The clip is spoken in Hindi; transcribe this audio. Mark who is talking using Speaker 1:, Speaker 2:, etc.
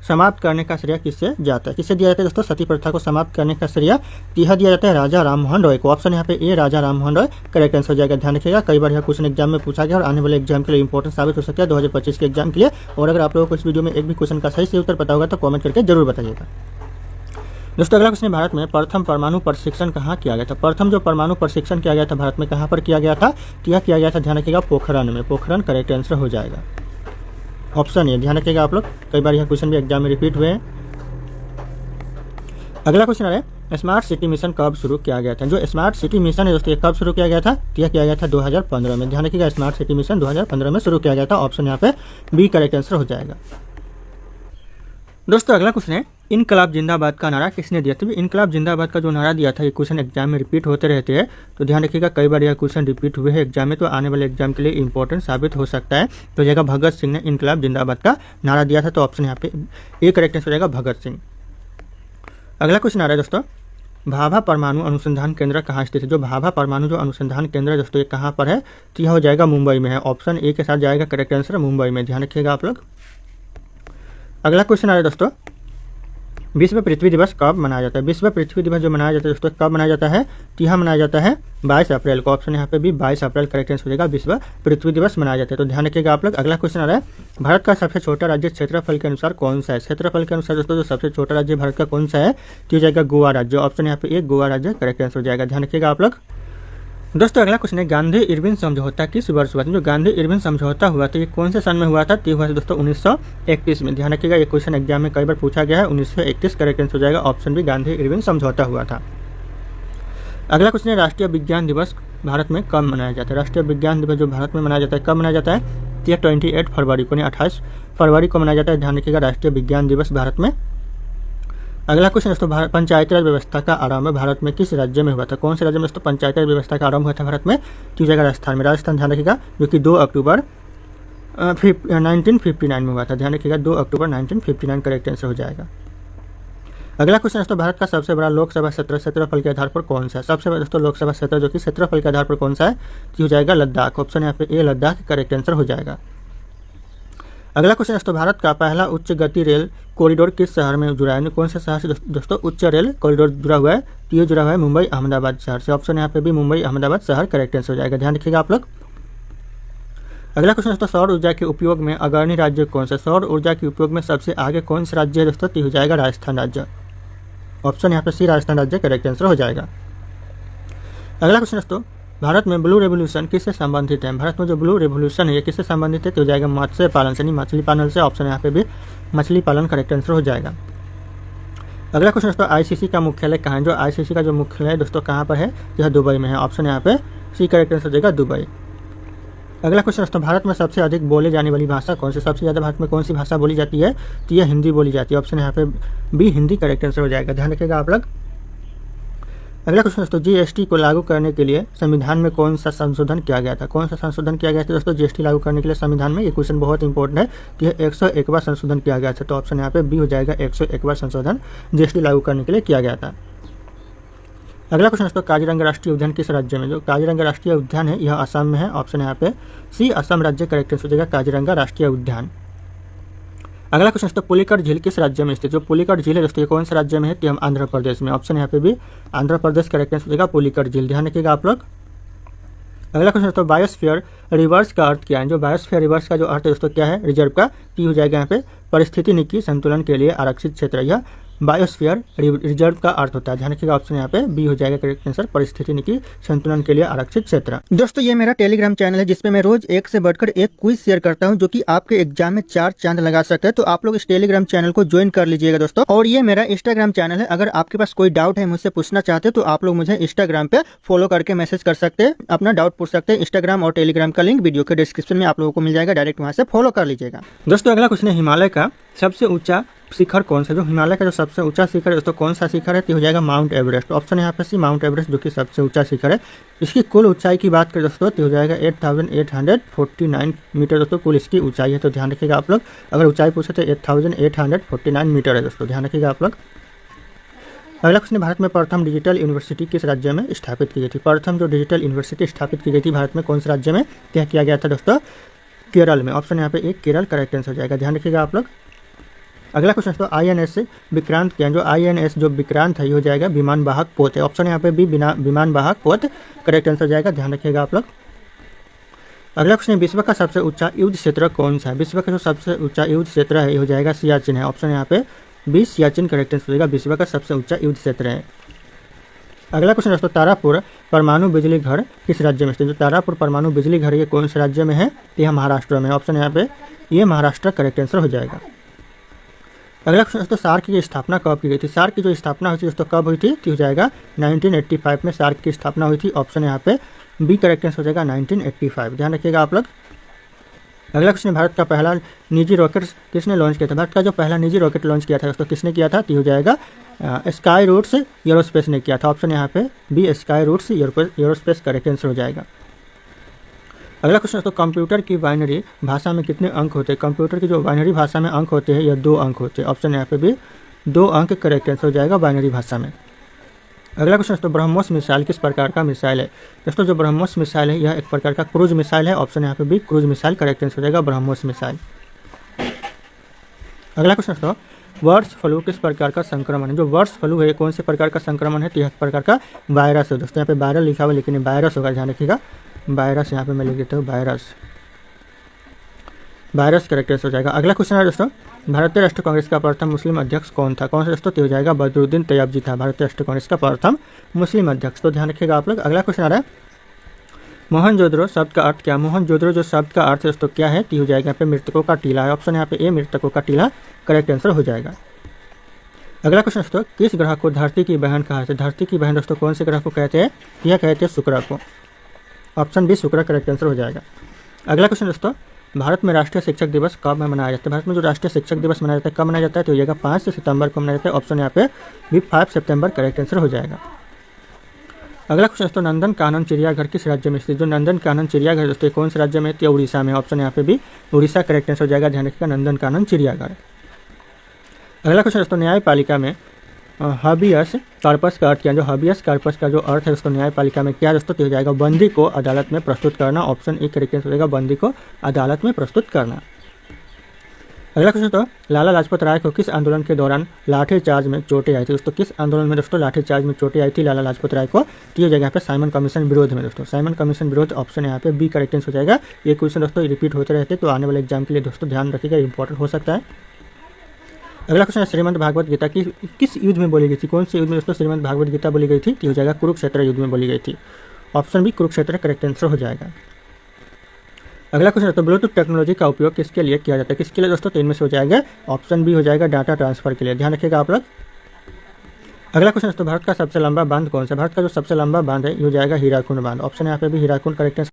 Speaker 1: समाप्त करने का श्रेय किससे जाता है? किससे दिया जाता है दोस्तों? सती प्रथा को समाप्त करने का श्रेय यह दिया जाता है राजा राम मोहन रॉय को। ऑप्शन यहाँ पे ए राजा राम मोहन रॉय करेक्ट आंसर हो जाएगा। ध्यान रखिएगा, कई बार यह क्वेश्चन एग्जाम में पूछा गया और आने वाले एग्जाम के लिए इंपॉर्टेंट साबित हो सकता है 2025 के एग्जाम के लिए। और अगर आप लोगों को इस वीडियो में एक भी क्वेश्चन का सही से उत्तर पता होगा तो कॉमेंट करके जरूर बताइएगा। दोस्तों अगला क्वेश्चन, भारत में प्रथम परमाणु प्रशिक्षण कहाँ किया गया था? प्रथम जो परमाणु प्रशिक्षण किया गया था भारत में कहाँ पर किया गया था? यह किया गया था, ध्यान रखिएगा, पोखरण में। पोखरण करेक्ट आंसर हो जाएगा। ऑप्शन ए, ध्यान रखिएगा आप लोग, कई बार यह क्वेश्चन भी एग्जाम में रिपीट हुए हैं। अगला क्वेश्चन है, स्मार्ट सिटी मिशन कब शुरू किया गया था? जो स्मार्ट सिटी मिशन है दोस्तों, ये कब शुरू किया गया था? यह किया गया था 2015 में। ध्यान रखिएगा, स्मार्ट सिटी मिशन 2015 में शुरू किया गया था। ऑप्शन यहाँ पे बी करेक्ट आंसर हो जाएगा। दोस्तों अगला क्वेश्चन है, इनकलाब जिंदाबाद का नारा किसने दिया था? इनकलाब जिंदाबाद का जो नारा दिया था, ये क्वेश्चन एग्जाम में रिपीट होते रहते हैं, तो ध्यान रखिएगा, कई बार यह क्वेश्चन रिपीट हुए हैं एग्जाम में, तो आने वाले एग्जाम के लिए इंपॉर्टेंट साबित हो सकता है। तो जगह भगत सिंह ने इनकलाब जिंदाबाद का नारा दिया था, तो ऑप्शन यहाँ पे ए करेक्ट आंसर हो जाएगा, भगत सिंह। अगला क्वेश्चन आ रहा है दोस्तों, भाभा परमाणु अनुसंधान केंद्र कहाँ स्थित है? जो भाभा परमाणु जो अनुसंधान केंद्र है दोस्तों, ये कहाँ पर है? तो यह हो जाएगा मुंबई में है। ऑप्शन ए के साथ जाएगा करेक्ट आंसर मुंबई में। ध्यान रखिएगा आप लोग। अगला क्वेश्चन आ रहा है दोस्तों, विश्व पृथ्वी दिवस कब मनाया जाता है? विश्व पृथ्वी दिवस जो मनाया जाता है दोस्तों, कब मनाया जाता है? तो यह मनाया जाता है 22 अप्रैल को। ऑप्शन यहाँ पे भी 22 अप्रैल करेक्ट आंसर हो जाएगा, विश्व पृथ्वी दिवस मनाया जाता है। तो ध्यान रखिएगा आप लोग। अगला क्वेश्चन आ रहा है, भारत का सबसे छोटा राज्य क्षेत्रफल के अनुसार कौन सा है? क्षेत्रफल के अनुसार दोस्तों जो सबसे छोटा राज्य भारत का कौन सा है? तो हो जाएगा गोवा राज्य। ऑप्शन यहाँ पे एक गोवा राज्य करेक्ट आंसर हो जाएगा। ध्यान रखिएगा आप लोग। दोस्तों अगला क्वेश्चन है, गांधी इरविन समझौता किस वर्ष हुआ था? जो गांधी इरविन समझौता हुआ था, ये कौन से सन में हुआ था? तो हुआ था दोस्तों 1931 में। ध्यान रखिएगा, ये क्वेश्चन एग्जाम में कई बार पूछा गया है। 1931 करेक्ट आंसर हो जाएगा। ऑप्शन भी गांधी इरविन समझौता हुआ था। अगला क्वेश्चन है, राष्ट्रीय विज्ञान दिवस भारत में कब मनाया जाता है? राष्ट्रीय विज्ञान दिवस जो भारत में मनाया जाता है, कब मनाया जाता है? यह 28 फरवरी को, 28 फरवरी को मनाया जाता है। ध्यान रखिएगा, राष्ट्रीय विज्ञान दिवस भारत में। अगला क्वेश्चन दोस्तों, पंचायती राज व्यवस्था का आरंभ भारत में किस राज्य में हुआ था? कौन से राज्य में दोस्तों पंचायती राज व्यवस्था का आरंभ हुआ था भारत में? तो जाएगा राजस्थान में। राजस्थान ध्यान रखिएगा, जो कि 2 अक्टूबर 1959 में हुआ था। ध्यान रखिएगा, 2 अक्टूबर 1959 करेक्ट आंसर हो जाएगा। अगला क्वेश्चन दोस्तों, भारत का सबसे बड़ा लोकसभा क्षेत्रफल के आधार पर कौन सा है? सबसे बड़ा दोस्तों लोकसभा क्षेत्र जो कि क्षेत्रफल के आधार पर कौन सा है? तो हो जाएगा लद्दाख। ऑप्शन यहाँ पे ए लद्दाख करेक्ट आंसर हो जाएगा। अगला क्वेश्चन दोस्तों, भारत का पहला उच्च गति रेल कॉरिडोर किस शहर में जुड़ा है? कौन से शहर से दोस्तों उच्च रेल कॉरिडोर जुड़ा हुआ है? तो ये जुड़ा हुआ है मुंबई अहमदाबाद शहर से। ऑप्शन यहाँ पे भी मुंबई अहमदाबाद शहर करेक्ट आंसर हो जाएगा। ध्यान रखिएगा आप लोग। अगला क्वेश्चन दोस्तों, सौर ऊर्जा के उपयोग में अग्रणी राज्य कौन सा? सौर ऊर्जा के उपयोग में सबसे आगे कौन सा राज्य है दोस्तों? तो हो जाएगा राजस्थान राज्य। ऑप्शन यहाँ पे सी राजस्थान राज्य करेक्ट आंसर हो जाएगा। अगला क्वेश्चन दोस्तों, भारत में ब्लू रेवोल्यूशन किससे संबंधित है? भारत में जो ब्लू रेवोल्यूशन है ये किससे संबंधित है? तो हो जाएगा मत्स्य पालन से, नहीं मछली पालन से। ऑप्शन यहाँ पे भी मछली पालन करेक्ट आंसर हो जाएगा। अगला क्वेश्चन दोस्तों, आईसीसी का मुख्यालय कहाँ है? जो आईसीसी का जो मुख्यालय दोस्तों कहाँ पर है? यह दुबई में है। ऑप्शन यहाँ पे सी करेक्ट आंसर हो जाएगा, दुबई। अगला क्वेश्चन दोस्तों, भारत में सबसे अधिक बोले जाने वाली भाषा कौन सी? सबसे ज़्यादा भारत में कौन सी भाषा बोली जाती है? तो यह हिंदी बोली जाती है। ऑप्शन यहाँ पे बी हिंदी करेक्ट आंसर हो जाएगा। ध्यान रखिएगा आप लोग। अगला क्वेश्चन दोस्तों, जीएसटी को लागू करने के लिए संविधान में कौन सा संशोधन किया गया था? कौन सा संशोधन किया गया था दोस्तों जीएसटी लागू करने के लिए संविधान में? ये क्वेश्चन बहुत इंपॉर्टेंट है। तो यह 101वां संशोधन किया गया था। तो ऑप्शन यहाँ पे बी हो जाएगा, 101वां संशोधन जीएसटी लागू करने के लिए किया गया था। अगला क्वेश्चन दोस्तों, काजीरंगा राष्ट्रीय उद्यान किस राज्य में? जो काजीरंगा राष्ट्रीय उद्यान है यह असम में है। ऑप्शन यहाँ पे सी असम राज्य करेक्ट आंसर हो जाएगा, काजीरंगा राष्ट्रीय उद्यान। अगला क्वेश्चन दोस्तों, पुलिकट झील किस राज्य में स्थित? जो पुलिकट झील है दोस्तों ये कौन से राज्य में है? तो हम आंध्र प्रदेश में। ऑप्शन यहाँ पे भी आंध्र प्रदेश करेक्ट आंसर हो जाएगा, पुलिकट झील। ध्यान रखिएगा आप लोग। अगला क्वेश्चन दोस्तों, बायोस्फीयर रिवर्स का अर्थ क्या है? जो बायोस्फीयर रिवर्स का जो अर्थ है दोस्तों क्या है? रिजर्व का। टी हो जाएगा यहाँ पे परिस्थितिकी संतुलन के लिए आरक्षित क्षेत्र। यह बायोस्फीयर रिजर्व का अर्थ होता है। ध्यान रखिएगा, ऑप्शन यहाँ पे बी हो जाएगा करेक्ट आंसर, परिस्थितिकी संतुलन के लिए आरक्षित क्षेत्र। दोस्तों ये मेरा टेलीग्राम चैनल है जिसपे मैं रोज एक से बढ़कर एक क्विज शेयर करता हूं जो कि आपके एग्जाम में 4 चांद लगा सकते हैं। तो आप लोग इस टेलीग्राम चैनल को ज्वाइन कर लीजिएगा दोस्तों। और ये मेरा इंस्टाग्राम चैनल है, अगर आपके पास कोई डाउट है मुझसे पूछना चाहते हैं तो आप लोग मुझे इंस्टाग्राम पे फॉलो करके मैसेज कर सकते हैं, अपना डाउट पूछ सकते हैं। इंस्टाग्राम और टेलीग्राम का लिंक वीडियो के डिस्क्रिप्शन में आप लोगों को मिल जाएगा, डायरेक्ट वहां से फॉलो कर लीजिएगा। दोस्तों अगला क्वेश्चन है, हिमालय का सबसे ऊंचा शिखर कौन सा? जो हिमालय का जो सबसे ऊंचा शिखर है दोस्तों कौन सा शिखर है? तो हो जाएगा माउंट एवरेस्ट। ऑप्शन यहाँ पे सी माउंट एवरेस्ट जो कि सबसे ऊंचा शिखर है। इसकी कुल ऊंचाई की बात करें दोस्तों तो हो जाएगा 8849 मीटर दोस्तों कुल इसकी ऊंचाई है। तो ध्यान रखिएगा आप लोग, अगर ऊंचाई पूछे तो 8849 मीटर है दोस्तों, ध्यान रखिएगा आप लोग। अगला क्वेश्चन, भारत में प्रथम डिजिटल यूनिवर्सिटी किस राज्य में स्थापित की गई थी? प्रथम जो डिजिटल यूनिवर्सिटी स्थापित की गई थी भारत में कौन से राज्य में क्या किया गया था दोस्तों? केरल में। ऑप्शन यहाँ पे एक केरल करेक्ट आंसर हो जाएगा, ध्यान रखिएगा आप लोग। अगला क्वेश्चन दोस्तों INS विक्रांत क्या है, जो INS जो विक्रांत है ये हो जाएगा विमान वाहक पोत है। ऑप्शन यहाँ पे भी विमान वाहक पोत करेक्ट आंसर हो जाएगा, ध्यान रखिएगा आप लोग। अगला क्वेश्चन, विश्व का सबसे ऊंचा युद्ध क्षेत्र कौन सा है। विश्व का जो सबसे ऊंचा युद्ध क्षेत्र है ये हो जाएगा सियाचिन है। ऑप्शन यहाँ पे बी सियाचिन करेक्ट आंसर हो जाएगा, विश्व का सबसे ऊंचा युद्ध क्षेत्र है। अगला क्वेश्चन दोस्तों, तारापुर परमाणु बिजली घर किस राज्य में स्थित है। जो तारापुर परमाणु बिजली घर ये कौन से राज्य में है, तो यह महाराष्ट्र में। ऑप्शन यहाँ पे ये महाराष्ट्र करेक्ट आंसर हो जाएगा। अगला क्वेश्चन दोस्तों, सार्क की स्थापना कब की गई थी। सार्क की जो स्थापना हुई थी दोस्तों कब हुई थी, तो हो जाएगा 1985 में सार्क की स्थापना हुई थी। ऑप्शन यहाँ पे बी करेक्ट आंसर हो जाएगा 1985, ध्यान रखिएगा आप लोग। अगला क्वेश्चन, भारत का पहला निजी रॉकेट किसने लॉन्च किया था। भारत का जो पहला निजी रॉकेट लॉन्च किया था दोस्तों किसने किया था, तो हो जाएगा स्काई रूट्स एरोस्पेस ने किया था। ऑप्शन यहाँ पे B Sky Roots Aerospace correct answer हो जाएगा। अगला क्वेश्चन दोस्तों, कंप्यूटर की बाइनरी भाषा में कितने अंक होते हैं। कंप्यूटर की जो बाइनरी भाषा में अंक होते हैं यह 2 अंक होते हैं। ऑप्शन यहाँ पे भी 2 अंक करेक्ट आंसर हो जाएगा बाइनरी भाषा में। अगला क्वेश्चन दोस्तों, ब्रह्मोस मिसाइल किस प्रकार का मिसाइल है। दोस्तों जो ब्रह्मोस मिसाइल है यह एक प्रकार का क्रूज मिसाइल है। ऑप्शन यहाँ पे भी क्रूज मिसाइल करेक्ट आंसर हो जाएगा ब्रह्मोस मिसाइल। अगला क्वेश्चन दोस्तों, बर्ड्स फ्लू किस प्रकार का संक्रमण है। जो बर्ड्स फ्लू है कौन से प्रकार का संक्रमण है, तो यह एक प्रकार का वायरस है। दोस्तों यहाँ पे वायरल लिखा हुआ लेकिन वायरस होगा, ध्यान रखिएगा। वायरस यहाँ पे मैं लिख देता हूँ वायरस करेक्ट आंसर हो जाएगा। अगला क्वेश्चन है दोस्तों, भारतीय राष्ट्रीय कांग्रेस का प्रथम मुस्लिम अध्यक्ष कौन था। कौन सा दोस्तों, तो हो जाएगा बदरुद्दीन तैयब जी था भारतीय राष्ट्रीय कांग्रेस का प्रथम मुस्लिम अध्यक्ष, तो ध्यान रखिएगा आप लोग। अगला क्वेश्चन आ रहा है, मोहनजोदड़ो शब्द का अर्थ क्या। मोहनजोदड़ो जो शब्द का अर्थ दोस्तों क्या है, तो हो जाएगा यहाँ पे मृतकों का टीला है। ऑप्शन यहाँ पे ए मृतकों का टीला करेक्ट आंसर हो जाएगा। अगला क्वेश्चन दोस्तों, किस ग्रह को धरती की बहन कहा है। धरती की बहन दोस्तों कौन से ग्रह को कहते हैं, यह कहते हैं शुक्र को। ऑप्शन बी शुक्र करेक्ट आंसर हो जाएगा। अगला क्वेश्चन दोस्तों, भारत में राष्ट्रीय शिक्षक दिवस कब मनाया जाता है। भारत में जो राष्ट्रीय शिक्षक दिवस मनाया जाता है कब मनाया जाता है, तो हो जाएगा 5 सितंबर को मनाया जाता है। ऑप्शन यहाँ पे भी 5 सितंबर करेक्ट आंसर हो जाएगा। अगला क्वेश्चन दोस्तों, नंदन कानन चिड़ियाघर किस राज्य में स्थित। जो नंदन कानन चिड़ियाघर दोस्तों कौन से राज्य में, तो उड़ीसा में। ऑप्शन यहाँ पे भी उड़ीसा करेक्ट आंसर हो जाएगा, ध्यान रखिएगा नंदन कानन चिड़ियाघर। अगला क्वेश्चन दोस्तों, न्यायपालिका में हबियस कॉर्पस का अर्थ क्या है। जो हबियस कॉर्पस का जो अर्थ है दोस्तों न्यायपालिका में क्या दोस्तों, तो हो जाएगा बंदी को अदालत में प्रस्तुत करना। ऑप्शन ए करेक्ट आंसर हो जाएगा बंदी को अदालत में प्रस्तुत करना। अगला क्वेश्चन तो, लाला लाजपत राय को किस आंदोलन के दौरान लाठीचार्ज में चोटें आई थी। दोस्तों किस आंदोलन में दोस्तों लाठीचार्ज में चोटें आई थी लाला लाजपत राय को, तो ये जगह पे साइमन कमीशन विरोध में। दोस्तों साइमन कमीशन विरोध, ऑप्शन यहाँ पे बी करेक्ट आंसर हो जाएगा। ये क्वेश्चन दोस्तों रिपीट होते रहते तो आने वाले एग्जाम के लिए दोस्तों ध्यान रखिएगा, इंपॉर्टेंट हो सकता है। अगला क्वेश्चन है, श्रीमद् भागवत गीता की किस युद्ध में बोली गई थी। कौन से युद्ध में दोस्तों श्रीमद् भागवत गीता बोली गई थी, तो हो जाएगा कुरुक्षेत्र युद्ध में बोली गई थी। Option B Kurukshetra correct answer हो जाएगा। अगला क्वेश्चन है, तो ब्लूटूथ टेक्नोलॉजी का उपयोग किसके लिए किया जाता है। किसके लिए दोस्तों, तो इनमें से हो जाएगा ऑप्शन बी हो जाएगा डाटा ट्रांसफर के लिए, ध्यान रखिएगा आप लोग। अगला क्वेश्चन है, तो भारत का सबसे लंबा बांध कौन सा। भारत का जो सबसे लंबा बांध है ये हो जाएगा हीराकुंड बांध। ऑप्शन यहाँ पे भी हीराकुंड करेक्ट आंसर